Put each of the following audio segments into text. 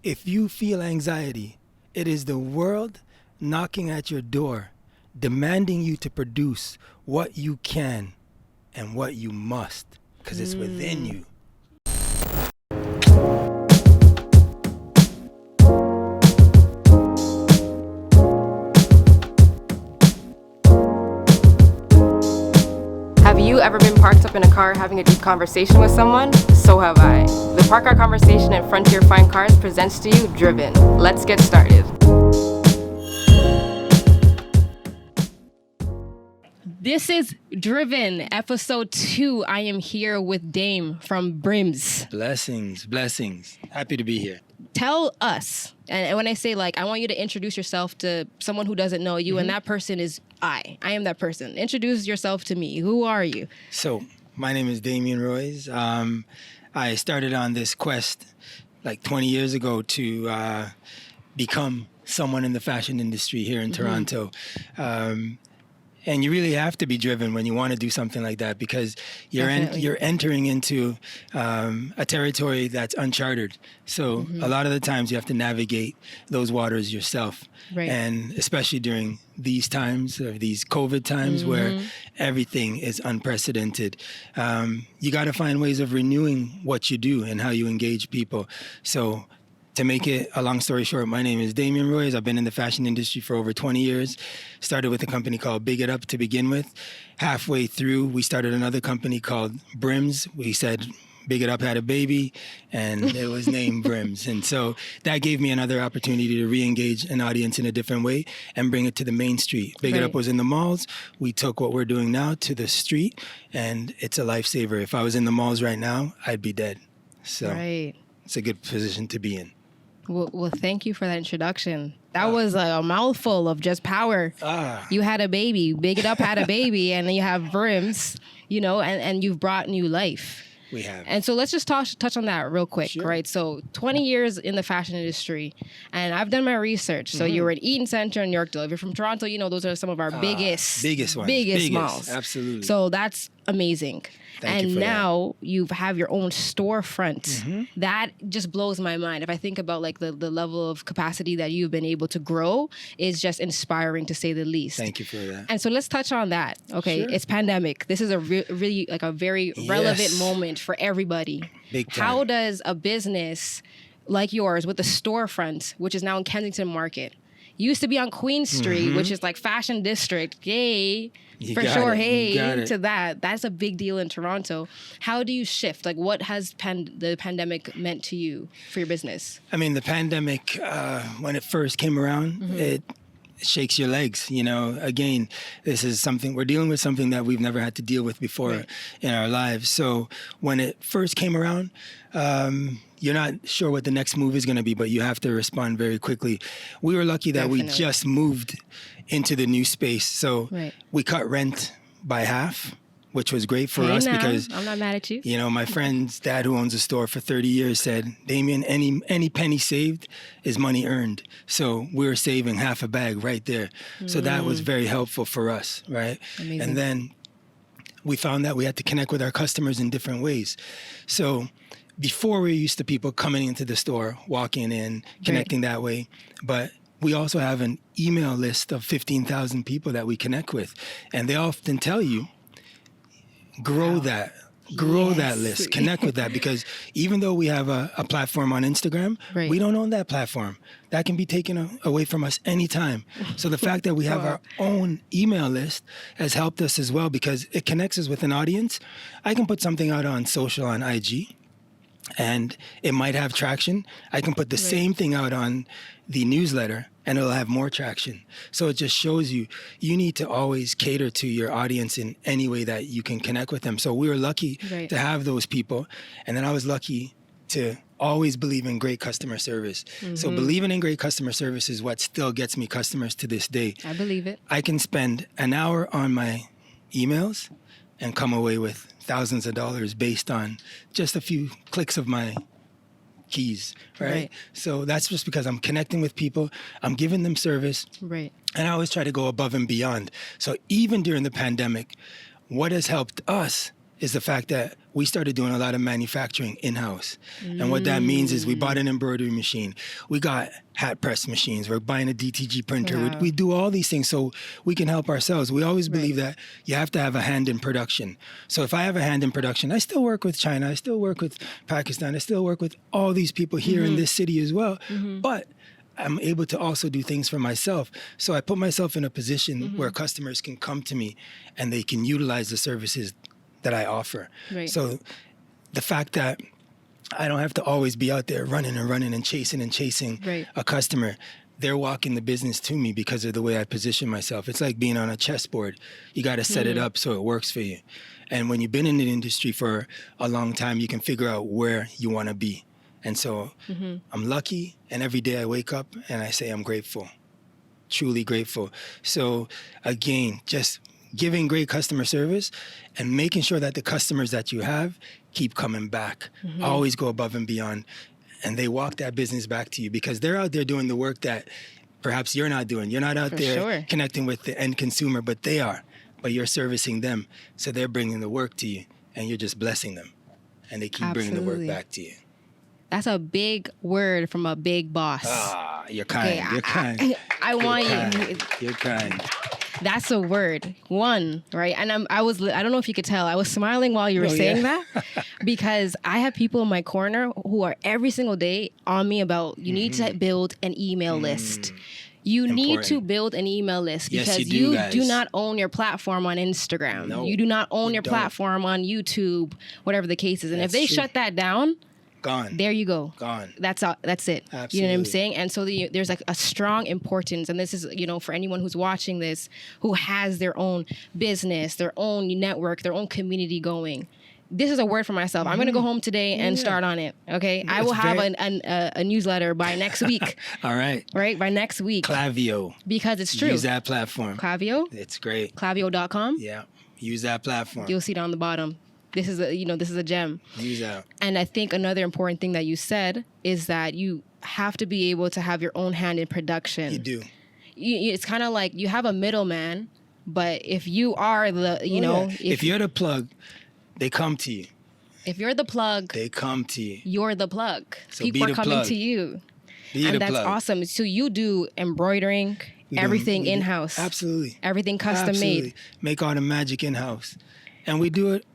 if you feel anxiety, it is the world knocking at your door, demanding you to produce what you can and what you must, because it's within you. Have you ever been parked up in a car having a deep conversation with someone? So have I. The Park Car Conversation at Frontier Fine Cars presents to you Driven. Let's get started. This is Driven, episode 2. I am here with Dame from Brims. Blessings. Happy to be here. Tell us, and when I say I want you to introduce yourself to someone who doesn't know you, and that person is I am that person. Introduce yourself to me. Who are you? So, my name is Damian Royce. I started on this quest 20 years ago to become someone in the fashion industry here in Toronto. And you really have to be driven when you want to do something like that, because you're entering into a territory that's uncharted. So a lot of the times you have to navigate those waters yourself. Right. And especially during these times, or these COVID times where everything is unprecedented, you got to find ways of renewing what you do and how you engage people. So to make it a long story short, my name is Damian Royce. I've been in the fashion industry for over 20 years. Started with a company called Big It Up to begin with. Halfway through, we started another company called Brims. We said Big It Up had a baby, and it was named Brims. And so that gave me another opportunity to re-engage an audience in a different way and bring it to the main street. Big It Up was in the malls. We took what we're doing now to the street, and it's a lifesaver. If I was in the malls right now, I'd be dead. So it's a good position to be in. Well, thank you for that introduction. That was a mouthful of just power. You had a baby. Big It Up had a baby, and then you have Brims, and you've brought new life. We have. And so let's just touch on that real quick, Sure. right? So 20 years in the fashion industry, and I've done my research. So you were at Eaton Center in Yorkdale. If you're from Toronto, those are some of our biggest ones. Biggest malls. Absolutely. So that's amazing. Thank you for now you have your own storefront. That just blows my mind. If I think about the level of capacity that you've been able to grow, is just inspiring to say the least. Thank you for that. And so let's touch on that. Okay, Sure. It's pandemic. This is a really a very relevant moment for everybody. Big time. How does a business like yours with a storefront, which is now in Kensington Market, used to be on Queen Street, which is fashion district, yay, for sure, hey, to that. That's a big deal in Toronto. How do you shift? What has the pandemic meant to you for your business? I mean, the pandemic, when it first came around, it shakes your legs. Again, this is we're dealing with something that we've never had to deal with before in our lives. So when it first came around, you're not sure what the next move is going to be, but you have to respond very quickly. We were lucky that we just moved into the new space. So we cut rent by half, which was great for us because I'm not mad at you. My friend's dad, who owns a store for 30 years, said, Damian, any penny saved is money earned. So we were saving half a bag right there. So that was very helpful for us, right? Amazing. And then we found that we had to connect with our customers in different ways. So before, we were used to people coming into the store, walking in, connecting that way. But we also have an email list of 15,000 people that we connect with. And they often tell you, grow that list, connect with that. Because even though we have a platform on Instagram, we don't own that platform. That can be taken away from us anytime. So the fact that we have our own email list has helped us as well, because it connects us with an audience. I can put something out on social, on IG, and it might have traction. I can put the same thing out on the newsletter, and it'll have more traction. So it just shows you need to always cater to your audience in any way that you can connect with them. So we were lucky to have those people. And then I was lucky to always believe in great customer service. So believing in great customer service is what still gets me customers to this day. I believe it. I can spend an hour on my emails and come away with thousands of dollars based on just a few clicks of my keys, right? So that's just because I'm connecting with people, I'm giving them service, and I always try to go above and beyond. So even during the pandemic, what has helped us is the fact that we started doing a lot of manufacturing in-house. And what that means is we bought an embroidery machine. We got hat press machines. We're buying a DTG printer. Wow. We do all these things so we can help ourselves. We always believe that you have to have a hand in production. So if I have a hand in production, I still work with China. I still work with Pakistan. I still work with all these people here in this city as well. But I'm able to also do things for myself. So I put myself in a position where customers can come to me and they can utilize the services that I offer. Right. So the fact that I don't have to always be out there running and chasing a customer. They're walking the business to me because of the way I position myself. It's like being on a chessboard. You got to set it up so it works for you. And when you've been in the industry for a long time, you can figure out where you want to be. And so I'm lucky, and every day I wake up and I say I'm grateful, truly grateful. So again, just giving great customer service and making sure that the customers that you have keep coming back, always go above and beyond, and they walk that business back to you because they're out there doing the work that perhaps you're not doing. You're not out there connecting with the end consumer, but they are, but you're servicing them. So they're bringing the work to you and you're just blessing them, and they keep bringing the work back to you. That's a big word from a big boss. Ah, you're kind. You're kind. I want you. You're kind. That's a word. One, right? And I don't know if you could tell, I was smiling while you were saying that because I have people in my corner who are every single day on me about you need to build an email list. You need to build an email list because you do not own your platform on Instagram. No, you do not own your platform on YouTube, whatever the case is. And if they shut that down, gone. There you go. Gone. That's it. Absolutely. You know what I'm saying? And so there's like a strong importance, and this is, for anyone who's watching this, who has their own business, their own network, their own community going. This is a word for myself. I'm going to go home today and start on it. Okay. I will have a newsletter by next week. All right. Right. By next week. Klaviyo. Because it's true. Use that platform. Klaviyo. It's great. Klaviyo.com. Yeah. Use that platform. You'll see it on the bottom. This is a gem. Use that. And I think another important thing that you said is that you have to be able to have your own hand in production. You do. It's kind of like you have a middleman, but if you are the, if you're the plug, they come to you. If you're the plug, they come to you. You're the plug. So people are coming to you. And that's awesome. So you do embroidering, everything in-house. Absolutely. Everything custom made. Make all the magic in-house. And we do it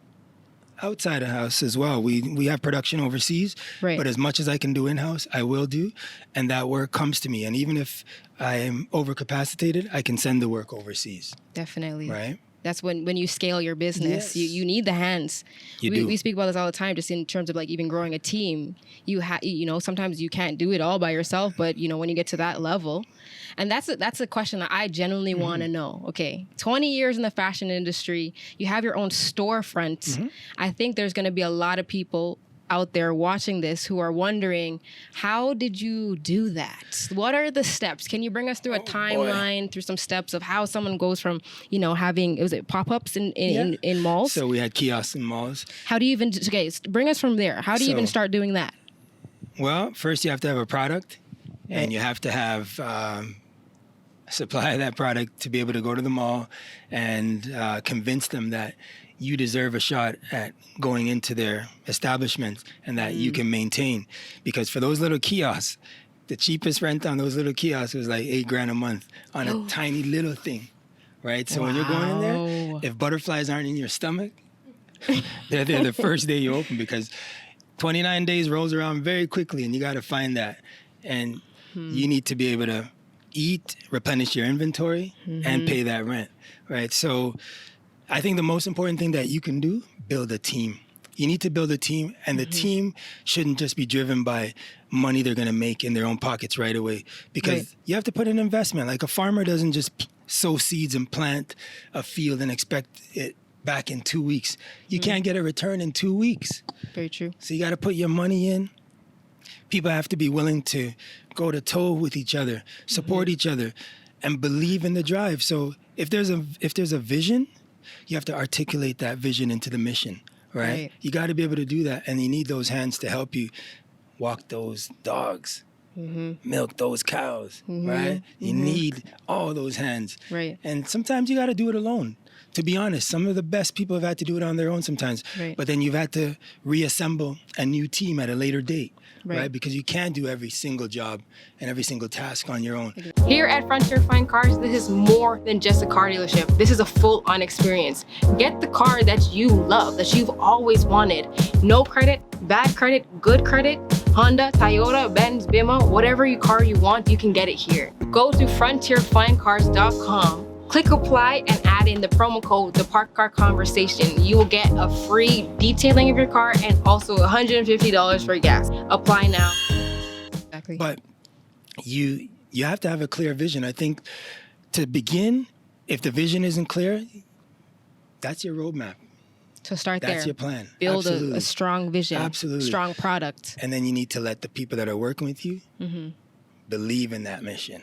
outside of house as well. We have production overseas, but as much as I can do in-house, I will do, and that work comes to me. And even if I am overcapacitated, I can send the work overseas. Definitely. Right? That's when you scale your business. Yes. You need the hands. We speak about this all the time, just in terms of like even growing a team. Sometimes you can't do it all by yourself, but when you get to that level, and that's a question that I genuinely want to know. Okay, 20 years in the fashion industry, you have your own storefront. I think there's going to be a lot of people out there watching this who are wondering, how did you do that? What are the steps? Can you bring us through a timeline, through some steps of how someone goes from, having, was it pop-ups in malls? So we had kiosks in malls. How do you even, bring us from there. How do you even start doing that? Well, first you have to have a product, and you have to have supply of that product to be able to go to the mall and convince them that you deserve a shot at going into their establishment and that you can maintain. Because for those little kiosks, the cheapest rent on those little kiosks was like $8,000 a month on a tiny little thing, right? So when you're going in there, if butterflies aren't in your stomach, they're there the first day you open, because 29 days rolls around very quickly and you got to find that. And you need to be able to eat, replenish your inventory, and pay that rent, right? So I think the most important thing that you can do, build a team. You need to build a team, and the team shouldn't just be driven by money they're going to make in their own pockets right away, because you have to put in investment. Like a farmer doesn't just sow seeds and plant a field and expect it back in 2 weeks. You can't get a return in 2 weeks. Very true. So you got to put your money in. People have to be willing to go to toe with each other, support each other, and believe in the drive. So if there's a vision, you have to articulate that vision into the mission, right? You got to be able to do that, and you need those hands to help you walk those dogs. milk those cows, right? You need all those hands. Right. And sometimes you got to do it alone. To be honest, some of the best people have had to do it on their own sometimes. Right. But then you've had to reassemble a new team at a later date, right? Because you can't do every single job and every single task on your own. Here at Frontier Fine Cars, this is more than just a car dealership. This is a full-on experience. Get the car that you love, that you've always wanted. No credit, bad credit, good credit. Honda, Toyota, Benz, Bima, whatever car you want, you can get it here. Go to frontierfinecars.com. Click apply and add in the promo code, the Park Car Conversation. You will get a free detailing of your car and also $150 for gas. Apply now. Exactly. But you have to have a clear vision. I think to begin, if the vision isn't clear, that's your roadmap. So start there. That's your plan. Build a strong vision. Absolutely. Strong product. And then you need to let the people that are working with you believe in that mission.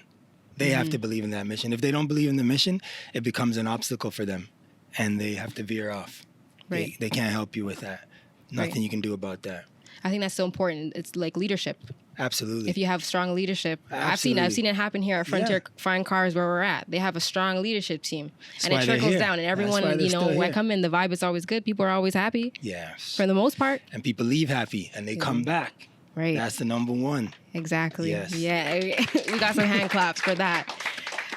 They have to believe in that mission. If they don't believe in the mission, it becomes an obstacle for them and they have to veer off. Right. They can't help you with that. Nothing you can do about that. I think that's so important. It's like leadership. Absolutely. If you have strong leadership, Absolutely. I've seen it happen here at Frontier Fine Cars where we're at. They have a strong leadership team, and it trickles down. And everyone, when I come in, the vibe is always good. People are always happy. Yes. For the most part. And people leave happy, and they come back. Right. That's the number one. Exactly. Yes. Yeah. We got some hand claps for that.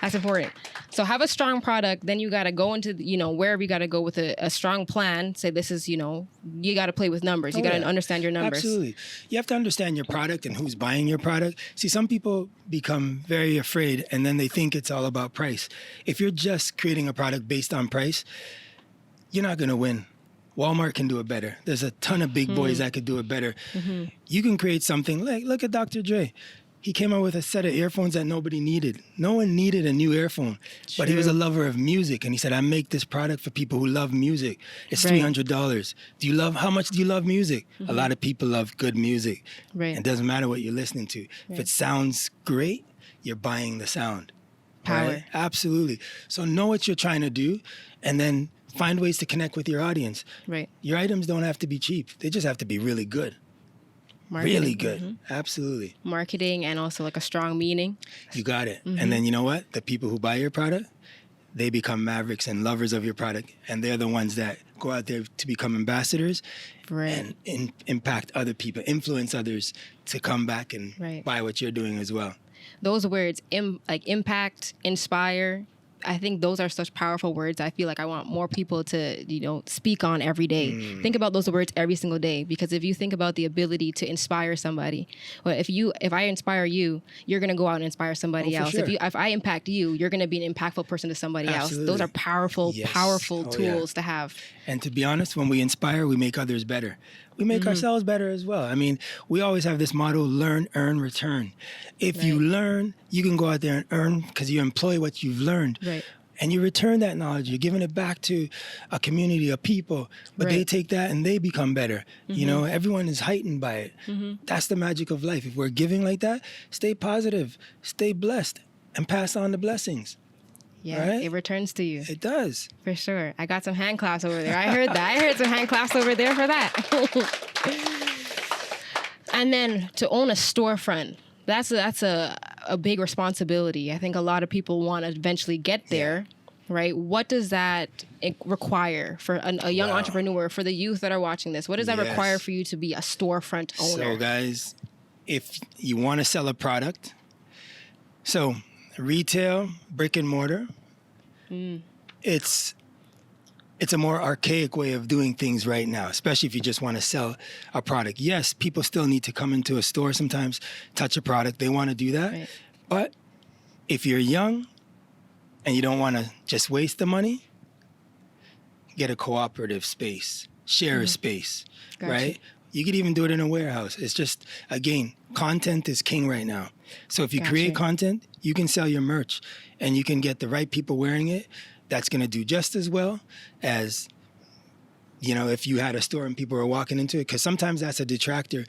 That's important. So have a strong product, then you got to go into, wherever you got to go with a strong plan. Say this is, you got to play with numbers. You got to understand your numbers. Absolutely. You have to understand your product and who's buying your product. See, some people become very afraid and then they think it's all about price. If you're just creating a product based on price, you're not going to win. Walmart can do it better. There's a ton of big boys that could do it better. You can create something like, look at Dr. Dre. He came out with a set of earphones that nobody needed. No one needed a new earphone, but he was a lover of music. And he said, I make this product for people who love music. It's $300. How much do you love music? A lot of people love good music. Right. It doesn't matter what you're listening to. If it sounds great, you're buying the sound. Power. Right? Absolutely. So know what you're trying to do and then find ways to connect with your audience. Right. Your items don't have to be cheap. They just have to be really good. Marketing. Really good. Absolutely. Marketing and also like a strong meaning. You got it. And then you know what? The people who buy your product, they become mavericks and lovers of your product. And they're the ones that go out there to become ambassadors and impact other people, influence others to come back and buy what you're doing as well. Those words, like impact, inspire, I think those are such powerful words. I feel like I want more people to, speak on every day. Think about those words every single day, because if you think about the ability to inspire somebody, well, if I inspire you, you're going to go out and inspire somebody else. Sure. If I impact you, you're going to be an impactful person to somebody else. Those are powerful tools to have. And to be honest, when we inspire, we make others better. We make ourselves better as well. I mean, we always have this motto, learn, earn, return. If you learn, you can go out there and earn because you employ what you've learned. Right. And you return that knowledge. You're giving it back to a community of people. But they take that and they become better. Everyone is heightened by it. That's the magic of life. If we're giving like that, stay positive, stay blessed, and pass on the blessings. Yeah, it returns to you. It does. For sure. I got some hand claps over there. I heard that. I heard some hand claps over there for that. And then to own a storefront, that's a big responsibility. I think a lot of people want to eventually get there, right? What does that require for a young entrepreneur, for the youth that are watching this? What does that require for you to be a storefront owner? So guys, if you want to sell a product, so retail, brick and mortar, it's a more archaic way of doing things right now, especially if you just want to sell a product. Yes, people still need to come into a store sometimes, touch a product. They want to do that. Right. But if you're young and you don't want to just waste the money, get a cooperative space, share a space, right? You could even do it in a warehouse. It's just, again, content is king right now. So if you create content, you can sell your merch and you can get the right people wearing it. That's going to do just as well as, if you had a store and people were walking into it, because sometimes that's a detractor.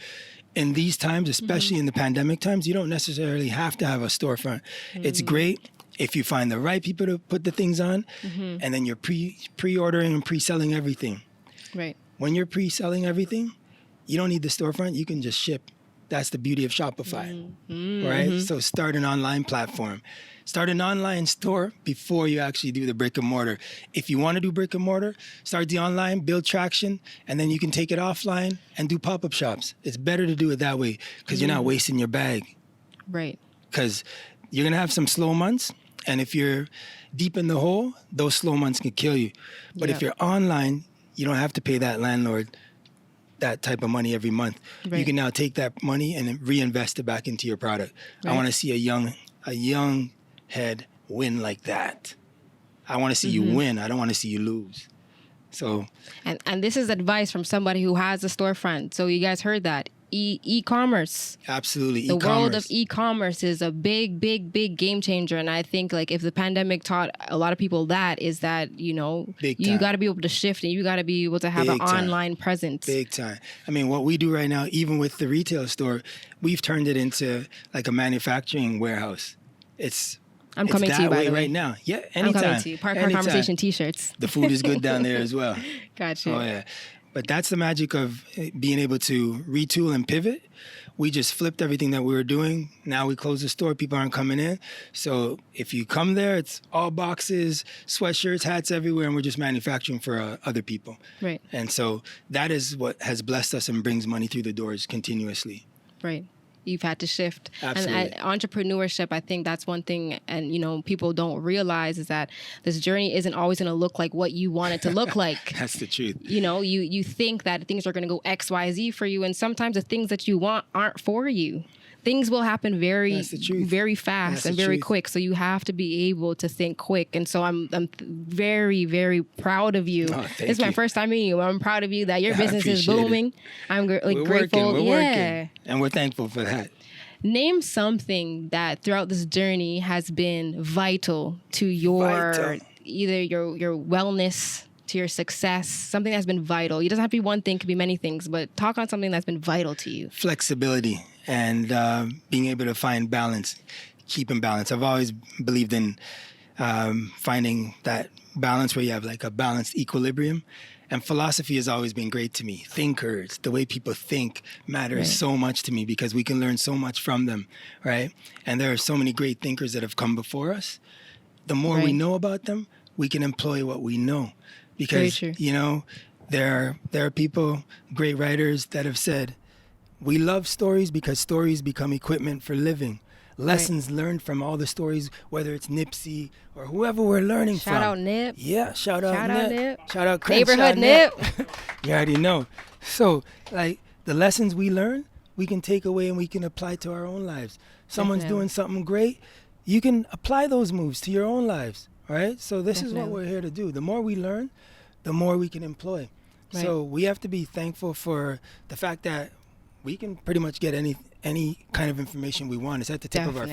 In these times, especially in the pandemic times, you don't necessarily have to have a storefront. It's great if you find the right people to put the things on, and then you're pre-ordering and pre-selling everything. Right. When you're pre-selling everything, you don't need the storefront. You can just ship That's the beauty of Shopify, right? So start an online platform. Start an online store before you actually do the brick and mortar. If you want to do brick and mortar, start the online, build traction, and then you can take it offline and do pop-up shops. It's better to do it that way because you're not wasting your bag. Right. Because you're going to have some slow months, and if you're deep in the hole, those slow months can kill you. But if you're online, you don't have to pay that landlord that type of money every month. Right. You can now take that money and reinvest it back into your product. Right. I want to see a young head win like that. I want to see you win. I don't want to see you lose. So, and this is advice from somebody who has a storefront. So you guys heard that. E-commerce. Absolutely. The world of e-commerce is a big game changer. And I think like if the pandemic taught a lot of people that is that, you know, you got to be able to shift and you got to be able to have an online presence. Big time. I mean, what we do right now, even with the retail store, we've turned it into like a manufacturing warehouse. I'm coming to you, by the way. Right now. Yeah, anytime. I'm coming to you. Park Conversation t-shirts. The food is good down there as well. Gotcha. Oh, yeah. But that's the magic of being able to retool and pivot. We just flipped everything that we were doing. Now we close the store. People aren't coming in. So if you come there, it's all boxes, sweatshirts, hats everywhere, and we're just manufacturing for other people. Right. And so that is what has blessed us and brings money through the doors continuously. Right. You've had to shift. Absolutely. And entrepreneurship, I think that's one thing, and you know, people don't realize is that this journey isn't always going to look like what you want it to look like. That's the truth. You know, you think that things are going to go X, Y, Z for you, and sometimes the things that you want aren't for you. Things will happen very fast and very quick. So you have to be able to think quick. And so I'm very, very proud of you. It's my first time meeting you. I'm proud of you that your business is booming. I'm grateful. We're working. And we're thankful for that. Name something that throughout this journey has been vital to your either your wellness, to your success, something that's been vital. It doesn't have to be one thing, it could be many things, but talk on something that's been vital to you. Flexibility and being able to find balance, keeping balance. I've always believed in finding that balance where you have like a balanced equilibrium. And philosophy has always been great to me. Thinkers, the way people think matters so much to me because we can learn so much from them, right? And there are so many great thinkers that have come before us. The more we know about them, we can employ what we know. Because, you know, there are people, great writers that have said, we love stories because stories become equipment for living. Lessons learned from all the stories, whether it's Nipsey or whoever we're learning from. Shout out Nip. Yeah, shout out Nip. Shout out Neighborhood Nip. You already know. So, like, the lessons we learn, we can take away and we can apply to our own lives. Someone's doing something great, you can apply those moves to your own lives, right? So this is what we're here to do. The more we learn, the more we can employ. Right. So we have to be thankful for the fact that we can pretty much get any kind of information we want. It's at the tip of our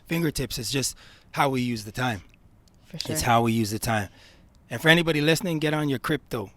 fingertips. It's just how we use the time. For sure. It's how we use the time. And for anybody listening, get on your crypto.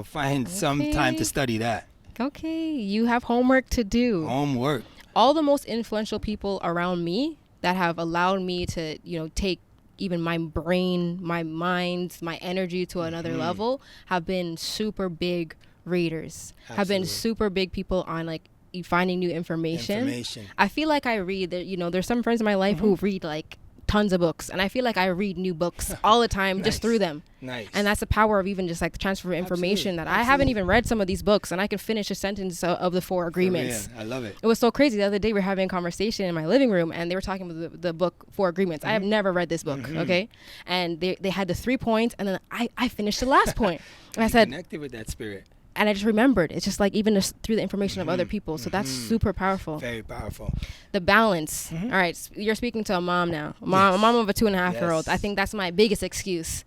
Find some time to study that. Okay, you have homework to do. Homework. All the most influential people around me that have allowed me to, you know, take even my brain, my mind, my energy to another level have been super big readers. Absolutely. Have been super big people on like finding new information. I feel like I read that, you know, there's some friends in my life who read like tons of books, and I feel like I read new books all the time just through them. Nice. And that's the power of even just like the transfer of information that I haven't even read some of these books, and I can finish a sentence of the 4 agreements. I love it. It was so crazy. The other day we were having a conversation in my living room, and they were talking about the book 4 Agreements. I have never read this book, okay? And they had the 3 points, and then I finished the last point. And I said, connected with that spirit. And I just remembered. It's just like even just through the information of other people. So that's super powerful. Very powerful. The balance. All right. You're speaking to a mom now. A mom of a 2.5-year-old. I think that's my biggest excuse.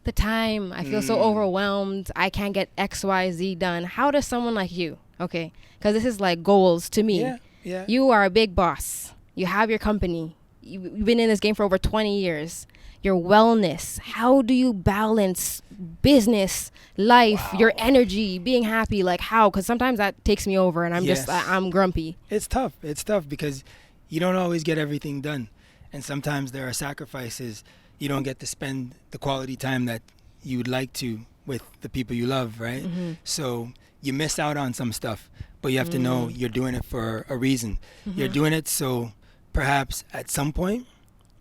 The time. I feel so overwhelmed. I can't get X, Y, Z done. How does someone like you, okay, because this is like goals to me. Yeah. You are a big boss. You have your company. You've been in this game for over 20 years. Your wellness. How do you balance business, life, your energy, being happy? Like how? Because sometimes that takes me over, and I'm grumpy. It's tough because you don't always get everything done, and sometimes there are sacrifices. You don't get to spend the quality time that you would like to with the people you love, right? So you miss out on some stuff, but you have to know you're doing it for a reason. You're doing it so perhaps at some point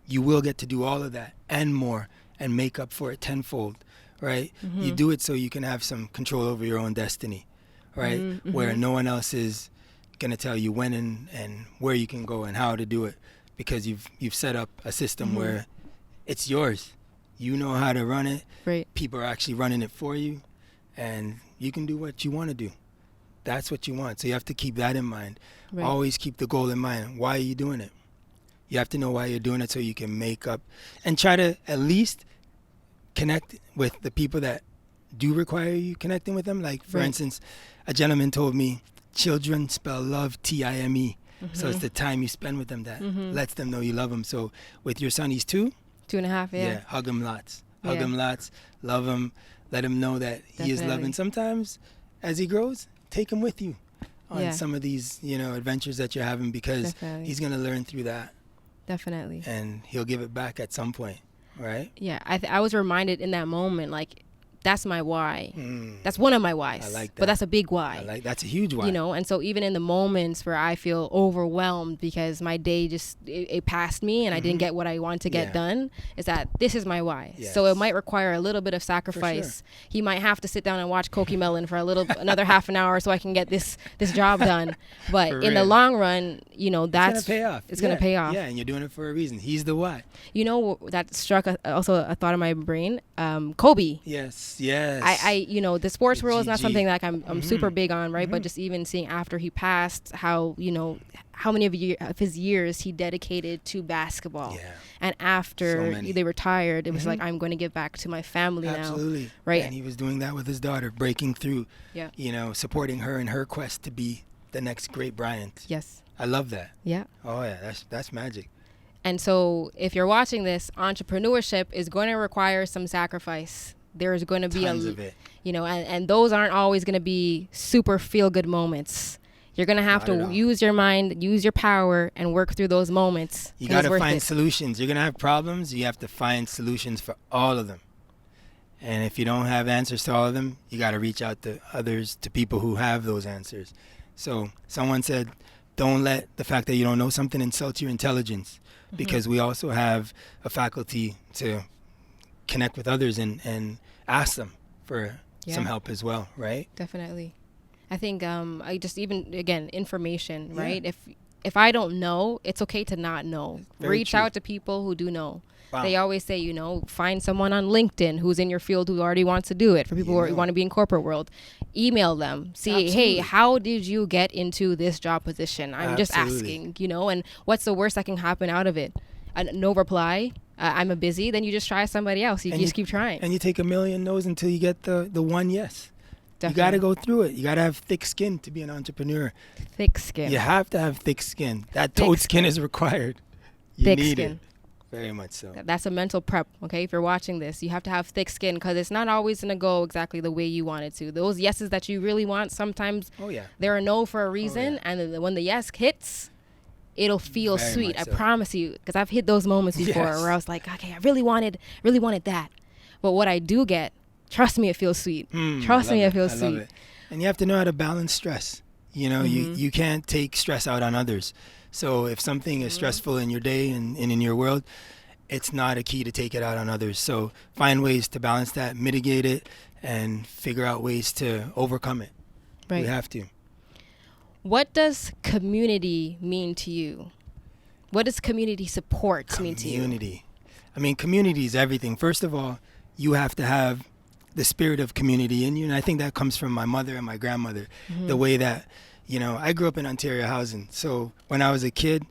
you will get to do all of that and more and make up for it tenfold, right? You do it so you can have some control over your own destiny, right? Where no one else is going to tell you when and where you can go and how to do it, because you've set up a system where it's yours. You know how to run it. Right. People are actually running it for you, and you can do what you want to do. That's what you want. So you have to keep that in mind. Right. Always keep the goal in mind. Why are you doing it? You have to know why you're doing it so you can make up and try to at least connect with the people that do require you connecting with them. Like, for instance, a gentleman told me children spell love Time. So it's the time you spend with them that lets them know you love them. So with your son, he's 2? 2.5, yeah. Hug him lots. Hug him lots. Love him. Let him know that he is loved. And sometimes as he grows, take him with you on some of these, adventures that you're having, because he's going to learn through that. Definitely. And he'll give it back at some point, right? Yeah, I was reminded in that moment, like, that's my why. That's one of my whys. I like that. But that's a big why. That's a huge why. And so even in the moments where I feel overwhelmed because my day just, it passed me and I didn't get what I wanted to get done, is that this is my why. Yes. So it might require a little bit of sacrifice. For sure. He might have to sit down and watch Cocomelon for another half an hour so I can get this job done. But in the long run, that's it's going to pay off. It's going to pay off. Yeah, and you're doing it for a reason. He's the why. That struck also a thought in my brain. Kobe. Yes. I the sports world is not something like I'm super big on, right? But just even seeing after he passed, how many of his years he dedicated to basketball. Yeah. And after they retired, it was like, I'm going to give back to my family now. Absolutely. Right. And he was doing that with his daughter, breaking through, supporting her in her quest to be the next great Bryant. Yes. I love that. Yeah. Oh, yeah. That's magic. And so if you're watching this, entrepreneurship is going to require some sacrifice. There's going to be tons of it. And those aren't always going to be super feel-good moments. You're going to have to use your mind, use your power, and work through those moments. You got to find solutions. You're going to have problems. You have to find solutions for all of them. And if you don't have answers to all of them, you got to reach out to others, to people who have those answers. So someone said, don't let the fact that you don't know something insult your intelligence, because we also have a faculty to connect with others and ask them for some help as well, right? Definitely. I think I just again, information, right? If I don't know, it's okay to not know. Reach out to people who do know. Wow. They always say, find someone on LinkedIn who's in your field who already wants to do it. For people who want to be in corporate world, email them. See, hey, how did you get into this job position? I'm just asking, and what's the worst that can happen out of it? No reply. I'm busy. Then you just try somebody else. You just keep trying. And you take a million no's until you get the one yes. Definitely. You got to go through it. You got to have thick skin to be an entrepreneur. Thick skin. You have to have thick skin. That toad skin is required. You need it. Very much so. That's a mental prep, okay? If you're watching this, you have to have thick skin, because it's not always going to go exactly the way you want it to. Those yeses that you really want, sometimes they're a no for a reason. And when the yes hits, it'll feel very sweet. I promise you, because I've hit those moments before where I was like, okay, I really wanted that. But what I do get, trust me, it feels sweet. Trust me, it feels sweet. Love it. And you have to know how to balance stress. You can't take stress out on others. So if something is stressful in your day and in your world, it's not a key to take it out on others. So find ways to balance that, mitigate it, and figure out ways to overcome it. Right. We have to. What does community mean to you? What does community support mean to you? Community. I mean, community is everything. First of all, you have to have the spirit of community in you. And I think that comes from my mother and my grandmother. The way that, I grew up in Ontario housing. So when I was a kid,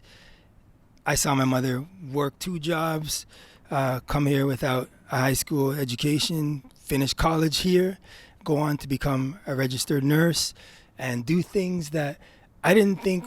I saw my mother work 2 jobs, come here without a high school education, finish college here, go on to become a registered nurse, and do things that I didn't think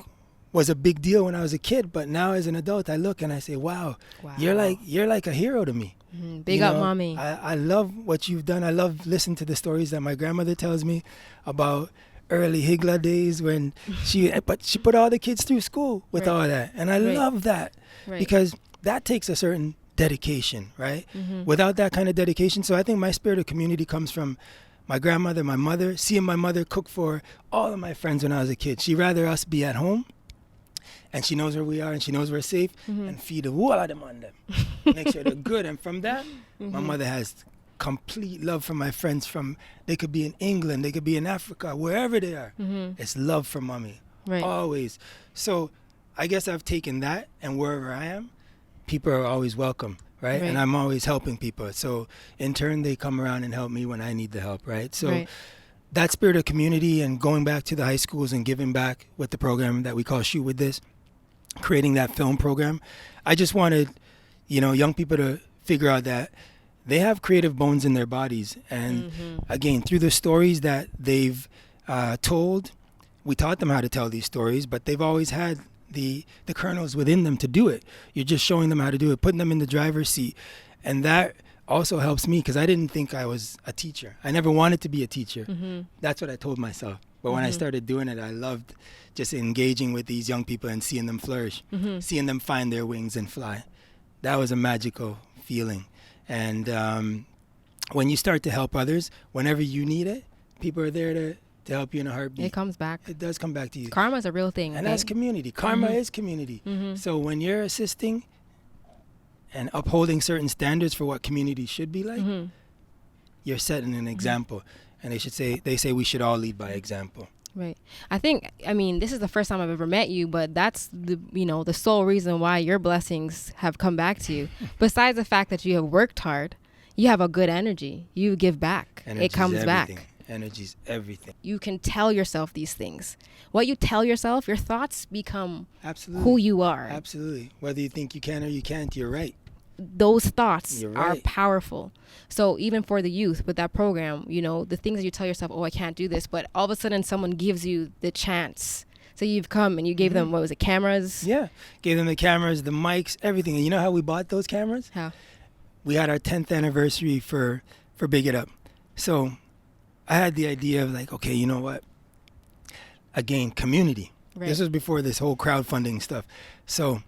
was a big deal when I was a kid. But now as an adult, I look and I say, wow. you're like a hero to me. Big up, mommy. I love what you've done. I love listening to the stories that my grandmother tells me about early Higla days when she put all the kids through school with all that. And I love that because that takes a certain dedication, right? Without that kind of dedication. So I think my spirit of community comes from my grandmother, my mother, seeing my mother cook for all of my friends when I was a kid. She'd rather us be at home, and she knows where we are, and she knows we're safe, and feed the wall of them on them. Make sure they're good. And from that, my mother has complete love for my friends. They could be in England, they could be in Africa, wherever they are. It's love for mommy, always. So I guess I've taken that, and wherever I am, people are always welcome, right? And I'm always helping people. So in turn, they come around and help me when I need the help, right? So that spirit of community, and going back to the high schools and giving back with the program that we call Shoot With This, creating that film program, I just wanted, young people to figure out that they have creative bones in their bodies. And again, through the stories that they've told, we taught them how to tell these stories, but they've always had the kernels within them to do it. You're just showing them how to do it, putting them in the driver's seat. And that also helps me, because I didn't think I was a teacher. I never wanted to be a teacher. That's what I told myself. But when I started doing it, I loved just engaging with these young people and seeing them flourish, seeing them find their wings and fly. That was a magical feeling. And when you start to help others, whenever you need it, people are there to help you in a heartbeat. It comes back. It does come back to you. Karma's a real thing. And that's community. Karma is community. So when you're assisting and upholding certain standards for what community should be like, you're setting an example. And they say we should all lead by example. Right. I mean, this is the first time I've ever met you, but that's the sole reason why your blessings have come back to you. Besides the fact that you have worked hard, you have a good energy. You give back. It comes back. Energy's everything. You can tell yourself these things. What you tell yourself, your thoughts become Absolutely. Who you are. Absolutely. Whether you think you can or you can't, you're right. Those thoughts are powerful. So even for the youth with that program, the things that you tell yourself, oh, I can't do this, but all of a sudden someone gives you the chance. So you've come and you gave them, what was it, cameras? Yeah. Gave them the cameras, the mics, everything. And you know how we bought those cameras? How? We had our 10th anniversary for Big It Up. So I had the idea of like, okay, you know what? Again, community. This was before this whole crowdfunding stuff. So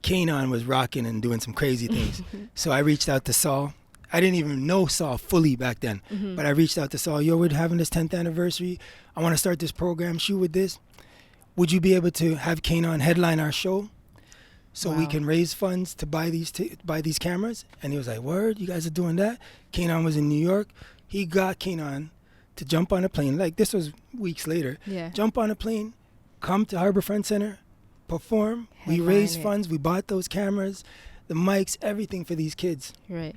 Kanon was rocking and doing some crazy things. So I reached out to Saul. I didn't even know Saul fully back then, but I reached out to Saul. Yo, we're having this 10th anniversary. I want to start this program, Shoot With This. Would you be able to have Kanon headline our show so we can raise funds to buy these cameras? And he was like, word, you guys are doing that? Kanon was in New York. He got Kanon to jump on a plane. Like, this was weeks later. Yeah. Jump on a plane, come to Harborfront Center, perform. We raised funds. We bought those cameras, the mics, everything for these kids. Right.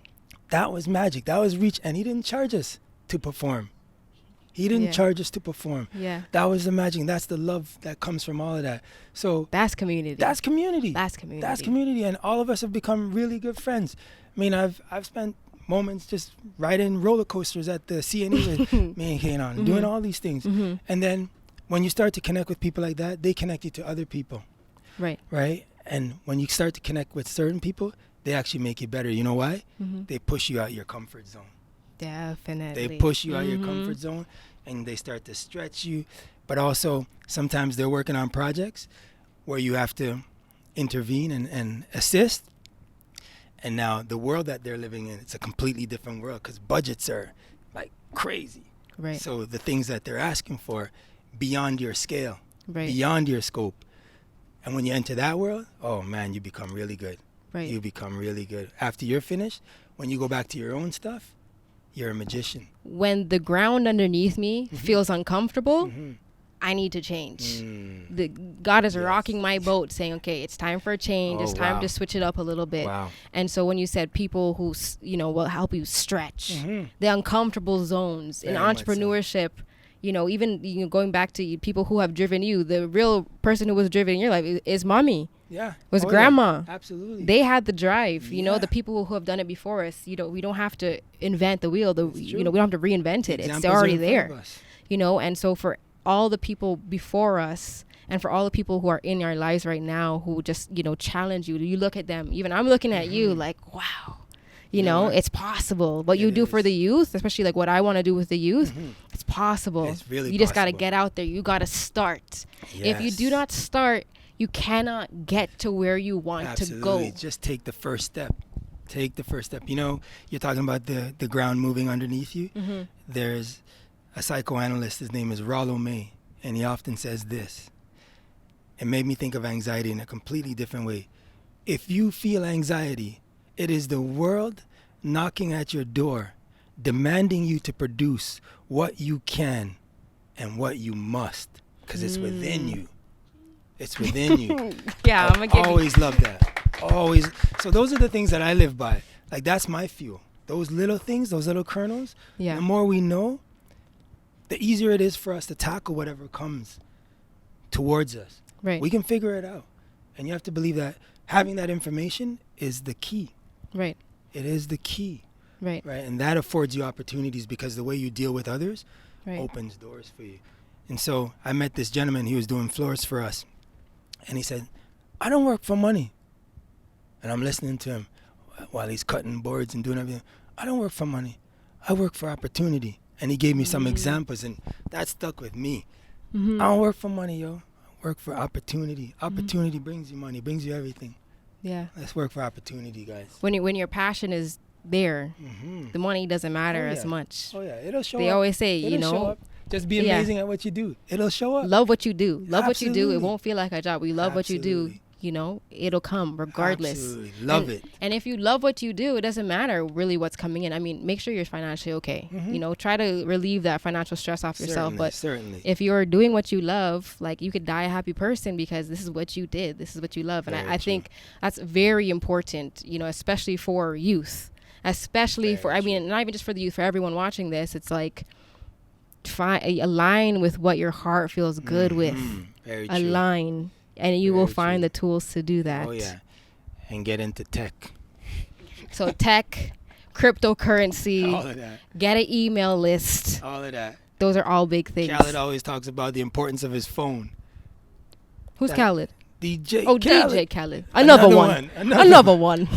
That was magic. That was reach. And he didn't charge us to perform. He didn't charge us to perform. Yeah. That was the magic. That's the love that comes from all of that. So that's community. That's community. That's community. That's community. And all of us have become really good friends. I mean, I've spent moments just riding roller coasters at the CNE with me and Kanon, doing all these things. And then when you start to connect with people like that, they connect you to other people. Right. Right? And when you start to connect with certain people, they actually make you better. You know why? They push you out your comfort zone. Definitely. They push you out your comfort zone, and they start to stretch you. But also, sometimes they're working on projects where you have to intervene and assist. And now the world that they're living in, it's a completely different world because budgets are like crazy. Right. So the things that they're asking for beyond your scale, beyond your scope. And when you enter that world, oh man, you become really good. Right. You become really good. After you're finished, when you go back to your own stuff, you're a magician. When the ground underneath me feels uncomfortable, I need to change. God is rocking my boat saying, okay, it's time for a change. It's time to switch it up a little bit. And so when you said people who, will help you stretch the uncomfortable zones in entrepreneurship, even going back to people who have driven you, the real person who was driven in your life is mommy. Yeah. Was grandma. Yeah. Absolutely. They had the drive, the people who have done it before us, we don't have to invent the wheel. We don't have to reinvent it. It's already there, and so for all the people before us and for all the people who are in our lives right now who just, challenge you, you look at them, even I'm looking at you like, wow, it's possible. What you do for the youth, especially like what I want to do with the youth, it's possible. It's really you just got to get out there. You got to start. If you do not start, you cannot get to where you want to go. Just take the first step. Take the first step. You know, you're talking about the ground moving underneath you. Mm-hmm. There's a psychoanalyst, his name is Rollo May, and he often says this. It made me think of anxiety in a completely different way. If you feel anxiety, it is the world knocking at your door, demanding you to produce what you can and what you must, because it's within you. It's within you. Yeah, I'm gonna give always love that. Always. So those are the things that I live by. Like, that's my fuel. Those little things, those little kernels. Yeah. The more we know, the easier it is for us to tackle whatever comes towards us. Right. We can figure it out. And you have to believe that having that information is the key. Right. It is the key. Right. Right. And that affords you opportunities, because the way you deal with others Right. opens doors for you. And so I met this gentleman, he was doing floors for us. And he said, I don't work for money. And I'm listening to him while he's cutting boards and doing everything. I don't work for money. I work for opportunity. And he gave me some examples, and that stuck with me. Mm-hmm. I don't work for money, yo. I work for opportunity. Opportunity brings you money, brings you everything. Yeah. Let's work for opportunity, guys. When your passion is there, the money doesn't matter as much. Oh, yeah. It'll show up. They always say, It'll you show know, up. Just be amazing at what you do. It'll show up. love what you do. Love what you do. It Absolutely. won't feel like a job. We love what you do. Absolutely. You know, it'll come regardless. Absolutely. Love and, it. And if you love what you do, it doesn't matter really what's coming in. I mean, make sure you're financially okay. You know, try to relieve that financial stress off yourself. But certainly. if you're doing what you love, like, you could die a happy person because this is what you did. This is what you love. And I think that's very important, you know, especially for youth. Especially for, I mean, not even just for the youth, for everyone watching this. It's like, align with what your heart feels good with. Very true. Align. And you will find the tools to do that. Oh, yeah. And get into tech. So tech, cryptocurrency, All of that. get an email list. All of that. Those are all big things. Khaled always talks about the importance of his phone. Who's Khaled? DJ Oh, Khaled. DJ Khaled. Another one. Another one.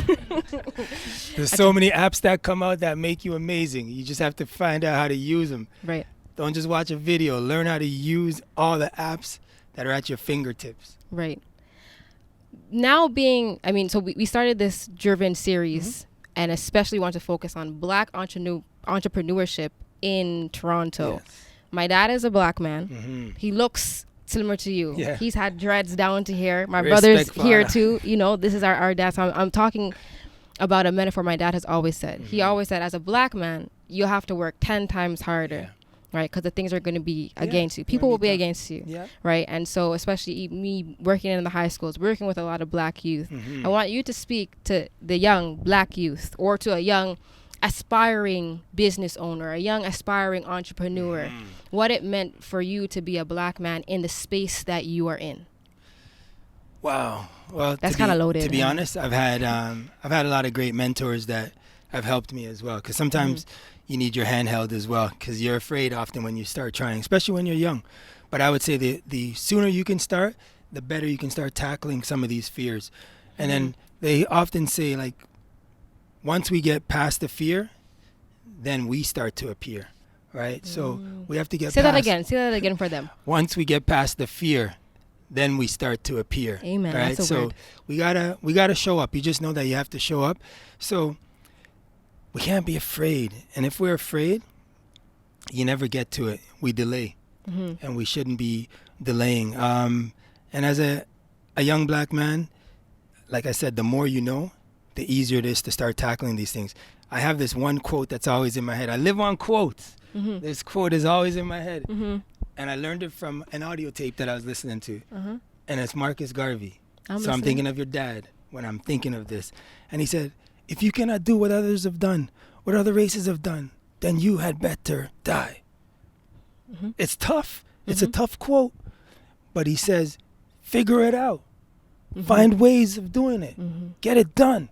There's so many apps that come out that make you amazing. You just have to find out how to use them. Right. Don't just watch a video. Learn how to use all the apps that are at your fingertips. Right. Now so we started this Driven series and especially want to focus on Black entrepreneurship in Toronto. Yes. My dad is a Black man. He looks similar to you. Yeah. He's had dreads down to here. My Respect, brother's here father. too. You know, this is our dad. So I'm talking about a metaphor my dad has always said. He always said, as a Black man, you'll have to work 10 times harder. Yeah. Right, because the things are going to be against you. People will be against you. Yeah. Right, and so especially me working in the high schools, working with a lot of Black youth, I want you to speak to the young Black youth, or to a young aspiring business owner, a young aspiring entrepreneur, what it meant for you to be a Black man in the space that you are in. Wow. Well, That's kind of loaded. To be honest, I've had a lot of great mentors that have helped me as well. Because sometimes you need your hand held as well, because you're afraid often when you start trying, especially when you're young. But I would say the sooner you can start, the better you can start tackling some of these fears. And then they often say, like, once we get past the fear, then we start to appear, right? So we have to get Say that again for them. Once we get past the fear, then we start to appear. Amen. Right? That's a So word. we gotta show up. You just know that you have to show up. So we can't be afraid. And if we're afraid, you never get to it. We delay. And we shouldn't be delaying. And as a young Black man, like I said, the more you know, the easier it is to start tackling these things. I have this one quote that's always in my head. I live on quotes. This quote is always in my head. And I learned it from an audio tape that I was listening to. And it's Marcus Garvey. I'm thinking of your dad when I'm thinking of this. And he said, if you cannot do what others have done, what other races have done, then you had better die. It's tough. It's a tough quote. But he says, figure it out. Find ways of doing it. Get it done.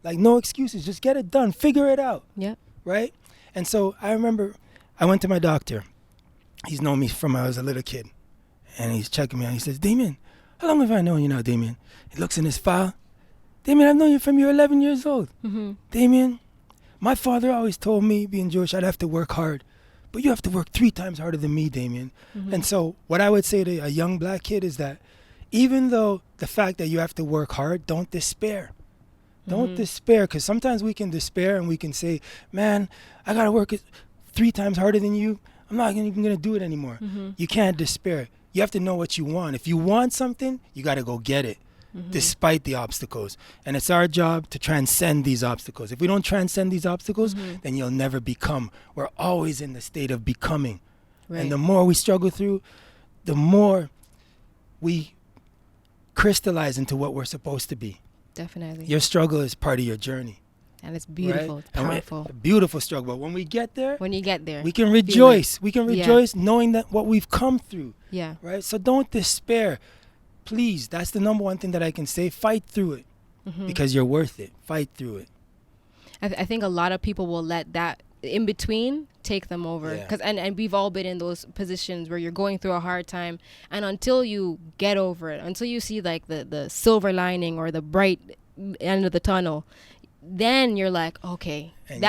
Like, no excuses. Just get it done. Figure it out. Yeah. Right? And so I remember I went to my doctor. He's known me from when I was a little kid. And he's checking me out. He says, Damien, how long have I known you now, Damien? He looks in his file. Damien, I've known you from you're 11 years old. Damien, my father always told me, being Jewish, I'd have to work hard. But you have to work 3 times harder than me, Damien. And so what I would say to a young Black kid is that even though the fact that you have to work hard, don't despair. Don't despair, because sometimes we can despair and we can say, man, I got to work 3 times harder than you. I'm not even going to do it anymore. You can't despair. You have to know what you want. If you want something, you got to go get it, despite the obstacles. And it's our job to transcend these obstacles. If we don't transcend these obstacles, then you'll never become. We're always in the state of becoming. Right. And the more we struggle through, the more we crystallize into what we're supposed to be. Definitely. Your struggle is part of your journey. And it's beautiful. Right? It's powerful. A beautiful struggle. But when we get there, we can rejoice. We can rejoice knowing that what we've come through. Yeah. Right? So don't despair. Please, that's the number one thing that I can say. Fight through it because you're worth it. Fight through it. I think a lot of people will let that in between take them over. Yeah. And we've all been in those positions where you're going through a hard time. And until you get over it, until you see like the silver lining or the bright end of the tunnel, then you're like, okay, you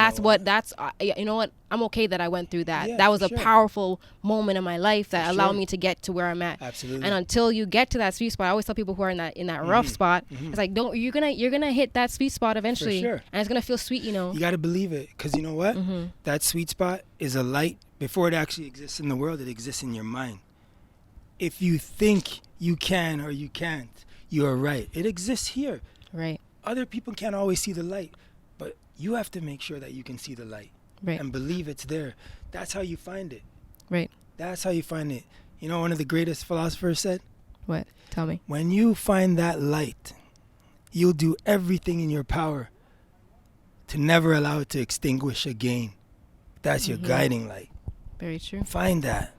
know what? I'm okay that I went through that. Yeah, that was a powerful moment in my life that allowed me to get to where I'm at. Absolutely. And until you get to that sweet spot, I always tell people who are in that rough spot, it's like, you're gonna hit that sweet spot eventually. For sure. And it's gonna feel sweet, you know. You gotta believe it, because you know what? That sweet spot is a light. Before it actually exists in the world, it exists in your mind. If you think you can or you can't, you are right. It exists here. Right. Other people can't always see the light, but you have to make sure that you can see the light and believe it's there. That's how you find it. Right. That's how you find it. You know, one of the greatest philosophers said, what? Tell me. When you find that light, you'll do everything in your power to never allow it to extinguish again. That's your guiding light. Very true. Find that.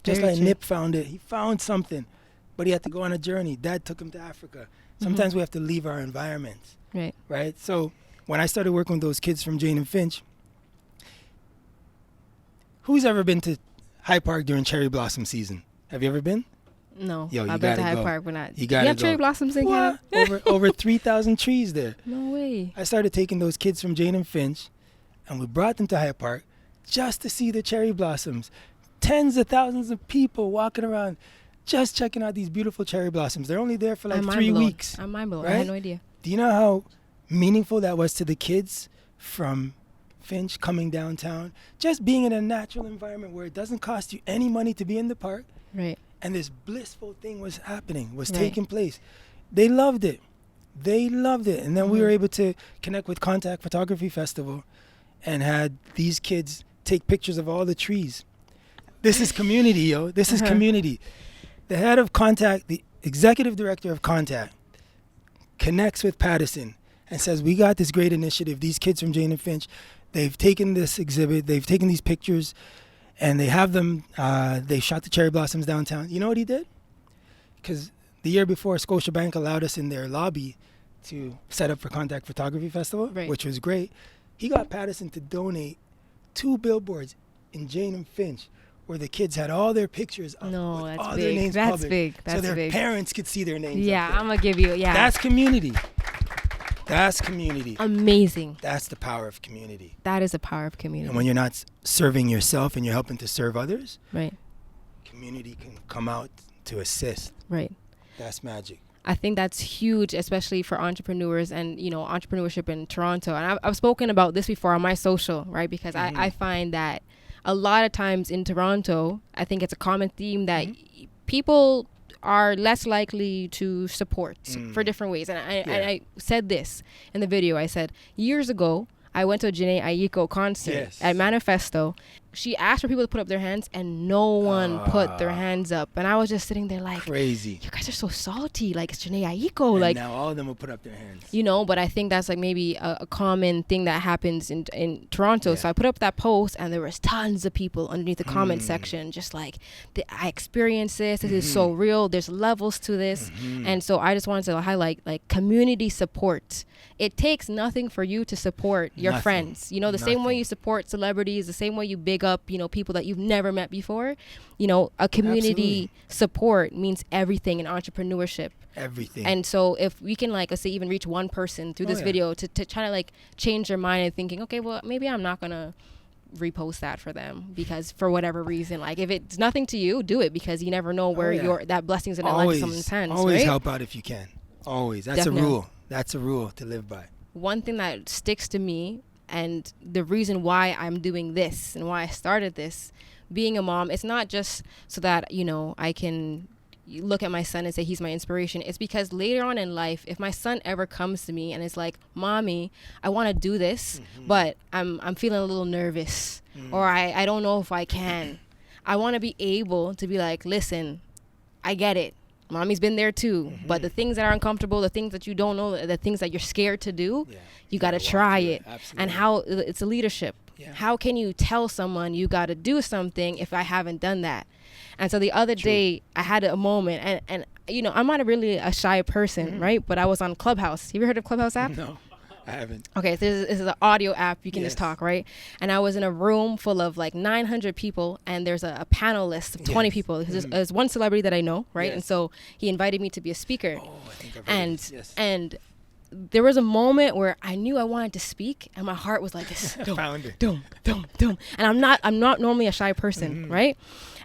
Just like Nip found it. He found something, but he had to go on a journey. Dad took him to Africa. Sometimes we have to leave our environments. Right. Right? So when I started working with those kids from Jane and Finch, who's ever been to High Park during cherry blossom season? Have you ever been? No. Yo, I've been to High Park, but not. You have cherry blossoms in Canada? over 3,000 trees there. No way. I started taking those kids from Jane and Finch, and we brought them to High Park just to see the cherry blossoms. Tens of thousands of people walking around, just checking out these beautiful cherry blossoms. They're only there for like 3 weeks. I'm mind blown. Right? I had no idea. Do you know how meaningful that was to the kids from Finch coming downtown? Just being in a natural environment where it doesn't cost you any money to be in the park. Right. And this blissful thing was happening, was taking place. They loved it. And then we were able to connect with Contact Photography Festival and had these kids take pictures of all the trees. This is community, yo. This is community. The head of Contact, the executive director of Contact, connects with Patterson and says, we got this great initiative. These kids from Jane and Finch, they've taken this exhibit, they've taken these pictures, and they have them, they shot the cherry blossoms downtown. You know what he did? Because the year before, Scotiabank allowed us in their lobby to set up for Contact Photography Festival, which was great. He got Patterson to donate 2 billboards in Jane and Finch where the kids had all their pictures up with all their names public. So their parents could see their names. Yeah, I'm going to give you, That's community. That's community. Amazing. That's the power of community. That is the power of community. And when you're not serving yourself and you're helping to serve others, right, community can come out to assist. Right. That's magic. I think that's huge, especially for entrepreneurs and, you know, entrepreneurship in Toronto. And I've spoken about this before on my social, right? Because I find that a lot of times in Toronto, I think it's a common theme that people are less likely to support for different ways. And I said this in the video. I said, years ago, I went to a Jhené Aiko concert at Manifesto. She asked for people to put up their hands, and no one put their hands up. And I was just sitting there like, crazy. You guys are so salty. Like, it's Jhené Aiko. And like, now all of them will put up their hands. You know, but I think that's like maybe a common thing that happens in Toronto. So I put up that post, and there was tons of people underneath the comment section, just like, I experienced this. This is so real. There's levels to this. And so I just wanted to highlight like community support. It takes nothing for you to support your friends. You know, the same way you support celebrities, the same way you big up, you know, people that you've never met before. You know, a community support means everything in entrepreneurship. Everything. And so if we can, like, let's say, even reach one person through this video to try to like change their mind and thinking, okay, well, maybe I'm not gonna repost that for them because for whatever reason, like if it's nothing to you, do it, because you never know where that blessing's gonna land in someone's hands. Always help out if you can. Always. That's a rule. That's a rule to live by. one thing that sticks to me, and the reason why I'm doing this and why I started this, being a mom, it's not just so that, you know, I can look at my son and say he's my inspiration. It's because later on in life, if my son ever comes to me and is like, Mommy, I want to do this, but I'm feeling a little nervous, or I don't know if I can. I want to be able to be like, listen, I get it. Mommy's been there too, but the things that are uncomfortable, the things that you don't know, the things that you're scared to do, you got to try it. And how it's a leadership. Yeah. How can you tell someone you got to do something if I haven't done that? And so the other day I had a moment, and you know, I'm not really a shy person, right? But I was on Clubhouse. You ever heard of Clubhouse app? No, I haven't. Okay, so this is an audio app. You can just talk, right? And I was in a room full of like 900 people, and there's a panel list of 20 people. There's one celebrity that I know, right? And so he invited me to be a speaker. Oh, I think I've heard of this. And there was a moment where I knew I wanted to speak, and my heart was like this. Dum. And I'm not normally a shy person, right?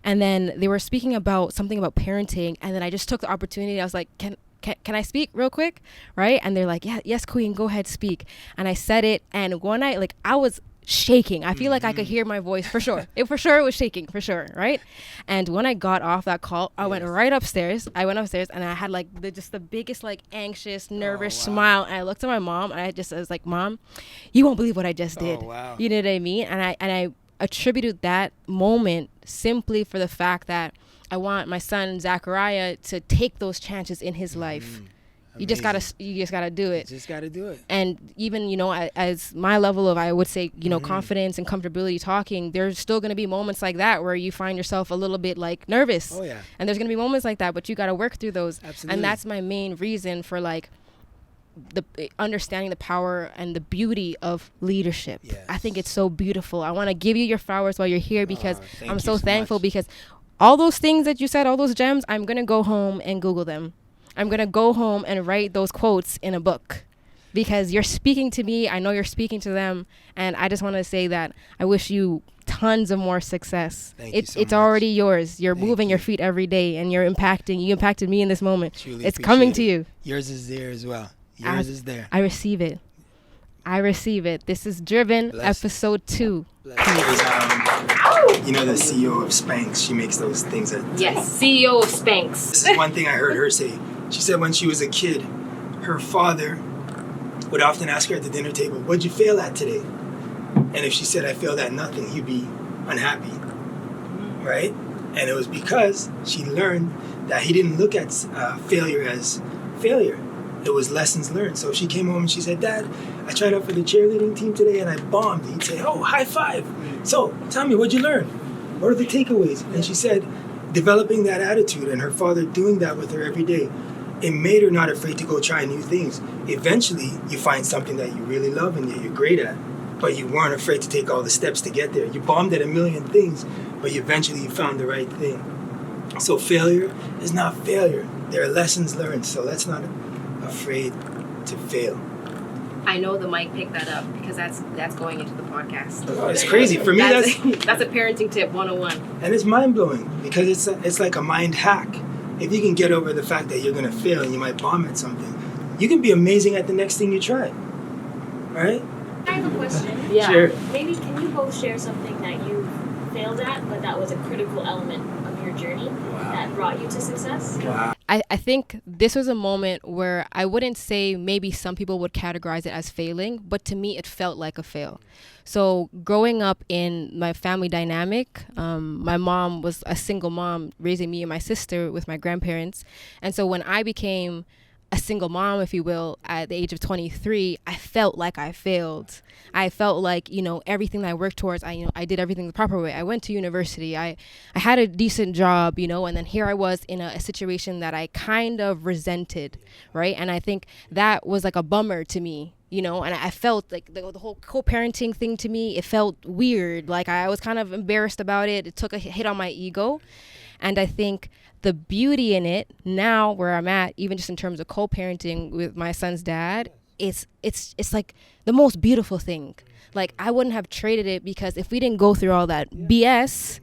And then they were speaking about something about parenting, and then I just took the opportunity. I was like, can I speak real quick, right? And they're like, yeah, yes, Queen, go ahead, speak. And I said it, and one night, like, I was shaking. I feel like I could hear my voice for sure. It was shaking for sure, right? And when I got off that call, I went right upstairs. I went upstairs, and I had like the biggest like anxious, nervous smile. And I looked at my mom, and I was like, Mom, you won't believe what I just did. You know what I mean? And I attributed that moment simply for the fact that I want my son Zachariah to take those chances in his life. You just gotta do it. Just gotta do it. And even, you know, as my level of, I would say, you know, confidence and comfortability talking, there's still gonna be moments like that where you find yourself a little bit like nervous. Oh yeah. And there's gonna be moments like that, but you gotta work through those. Absolutely. And that's my main reason for like the understanding the power and the beauty of leadership. Yes. I think it's so beautiful. I want to give you your flowers while you're here because I'm so thankful because all those things that you said, all those gems, I'm going to go home and Google them. I'm going to go home and write those quotes in a book because you're speaking to me. I know you're speaking to them. And I just want to say that I wish you tons of more success. It's already yours. You're moving your feet every day and you impacted me in this moment. Truly it's coming to you. Yours is there as well. Yours is there. I receive it. This is Driven, episode 2. You know the CEO of Spanx, she makes those things that... Yes, CEO of Spanx. This is one thing I heard her say. She said when she was a kid, her father would often ask her at the dinner table, what'd you fail at today? And if she said, I failed at nothing, he'd be unhappy, right? And it was because she learned that he didn't look at failure as failure. It was lessons learned. So she came home and she said, Dad, I tried out for the cheerleading team today and I bombed. He'd say, oh, high five. So tell me, what'd you learn? What are the takeaways? And she said, developing that attitude and her father doing that with her every day, it made her not afraid to go try new things. Eventually, you find something that you really love and that you're great at, but you weren't afraid to take all the steps to get there. You bombed at a million things, but eventually you found the right thing. So failure is not failure. There are lessons learned, so let's not afraid to fail. I know the mic picked that up because that's going into the podcast. Oh, it's crazy. For me, that's a parenting tip 101. And it's mind-blowing because it's like a mind hack. If you can get over the fact that you're going to fail and you might bomb at something, you can be amazing at the next thing you try. Right? I have a question. Yeah. Sure. Maybe can you both share something that you failed at, but that was a critical element of your journey that brought you to success? Wow. I think this was a moment where I wouldn't say maybe some people would categorize it as failing, but to me it felt like a fail. So growing up in my family dynamic, my mom was a single mom raising me and my sister with my grandparents. And so when I became a single mom, if you will, at the age of 23, I felt like I failed. I felt like, you know, everything that I worked towards, I did everything the proper way. I went to university. I had a decent job, you know, and then here I was in a situation that I kind of resented, right? And I think that was like a bummer to me, you know, and I felt like the whole co-parenting thing to me, it felt weird. Like I was kind of embarrassed about it. It took a hit on my ego. And I think the beauty in it now where I'm at, even just in terms of co-parenting with my son's dad, it's like the most beautiful thing. Like I wouldn't have traded it because if we didn't go through all that BS,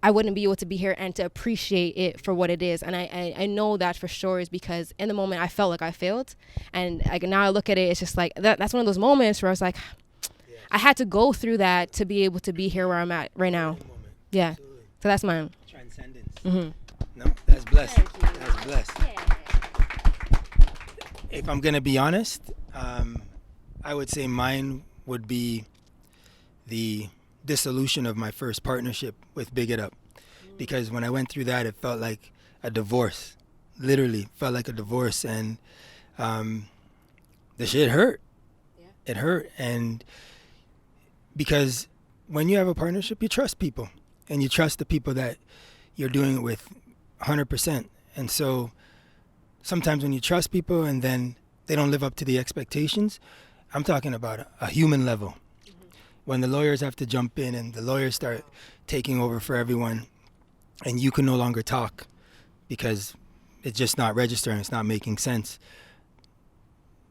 I wouldn't be able to be here and to appreciate it for what it is. And I know that for sure is because in the moment I felt like I failed. And like now I look at it, it's just like, that's one of those moments where I was like, I had to go through that to be able to be here where I'm at right now. Yeah. Absolutely. So that's mine. Transcendence. Mm-hmm. No, that's blessed. That's blessed. If I'm going to be honest, I would say mine would be the dissolution of my first partnership with Big It Up. Because when I went through that, it felt like a divorce. Literally felt like a divorce. And the shit hurt. Yeah. It hurt. And because when you have a partnership, you trust people. And you trust the people that you're doing it with 100%. And so sometimes when you trust people and then they don't live up to the expectations, I'm talking about a human level. When the lawyers have to jump in and the lawyers start taking over for everyone and you can no longer talk because it's just not registering, it's not making sense.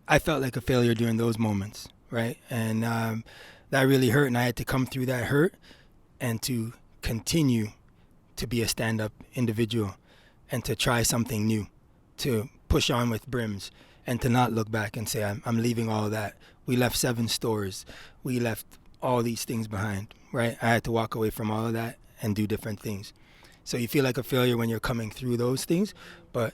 I felt like a failure during those moments, right? And that really hurt, and I had to come through that hurt and to continue to be a stand-up individual and to try something new, to push on with brims and to not look back and say, I'm leaving all of that. We left 7 stores. We left all these things behind, right? I had to walk away from all of that and do different things. So you feel like a failure when you're coming through those things. But,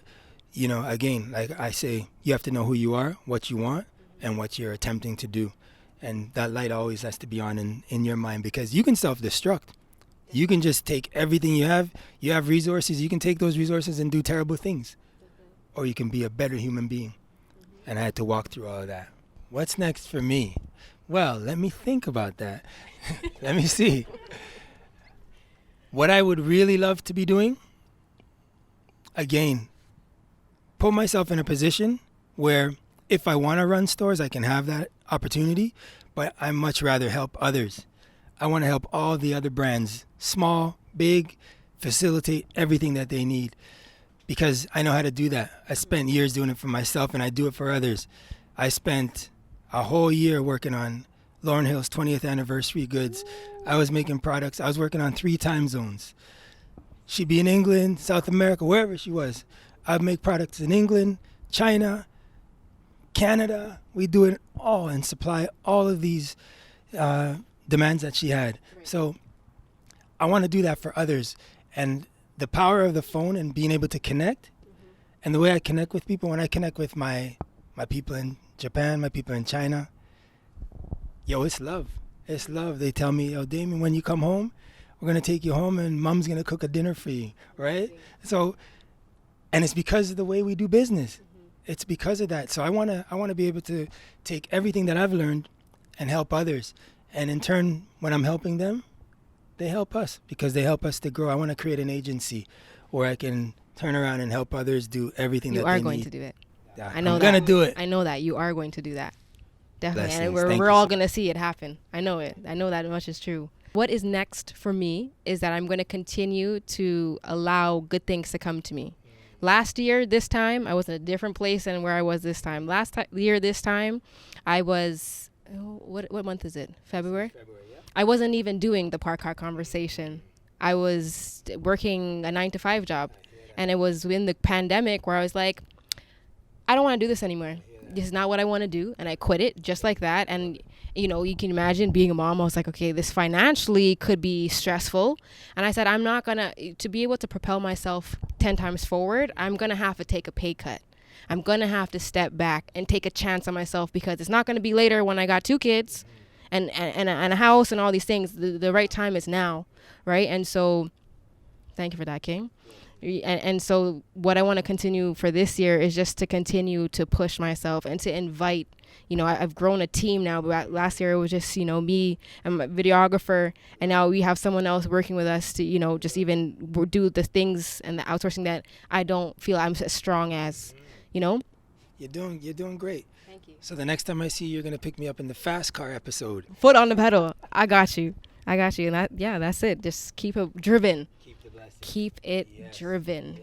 you know, again, like I say, you have to know who you are, what you want, and what you're attempting to do. And that light always has to be on in your mind, because you can self-destruct. You can just take everything you have resources, you can take those resources and do terrible things. Or you can be a better human being. And I had to walk through all of that. What's next for me? Well, let me think about that. Let me see. What I would really love to be doing, again, put myself in a position where if I want to run stores, I can have that opportunity, but I much rather help others. I want to help all the other brands, small, big, facilitate everything that they need, because I know how to do that. I spent years doing it for myself, and I do it for others. I spent a whole year working on Lauryn Hill's 20th anniversary goods. I was making products. I was working on 3 time zones. She'd be in England, South America, wherever she was. I'd make products in England, China, Canada. We do it all and supply all of these demands that she had. Right. So I want to do that for others. And the power of the phone and being able to connect, and the way I connect with people, when I connect with my people in Japan, my people in China, yo, it's love. It's love. They tell me, yo, Damien, when you come home, we're going to take you home and mom's going to cook a dinner for you, right? So, and it's because of the way we do business. It's because of that. So I want to be able to take everything that I've learned and help others. And in turn, when I'm helping them, they help us because they help us to grow. I want to create an agency where I can turn around and help others do everything that they need. You are going to do it. Yeah, I know I'm going to do it. I know that. You are going to do that. Definitely. Blessings. And we're all going to see it happen. I know it. I know that much is true. What is next for me is that I'm going to continue to allow good things to come to me. Last year, this time, I was in a different place than where I was this time. Year, this time, I was, what month is it? February? February, yeah. I wasn't even doing the Park Car Conversation. I was working a 9-to-5 job. And it was in the pandemic where I was like, I don't want to do this anymore. This is not what I want to do. And I quit it just like that. And, you know, you can imagine being a mom. I was like, okay, this financially could be stressful. And I said, I'm not going to be able to propel myself 10 times forward, I'm going to have to take a pay cut. I'm going to have to step back and take a chance on myself, because it's not going to be later when I got 2 kids and a house and all these things. The right time is now, right? And so thank you for that, King. And so what I want to continue for this year is just to continue to push myself and to invite, you know, I've grown a team now. But last year it was just, you know, me and my videographer. And now we have someone else working with us to, you know, just even do the things and the outsourcing that I don't feel I'm as strong as, you know. You're doing great. Thank you. So the next time I see you, you're going to pick me up in the fast car episode. Foot on the pedal. I got you. And that's it. Just keep it driven. Keep it driven.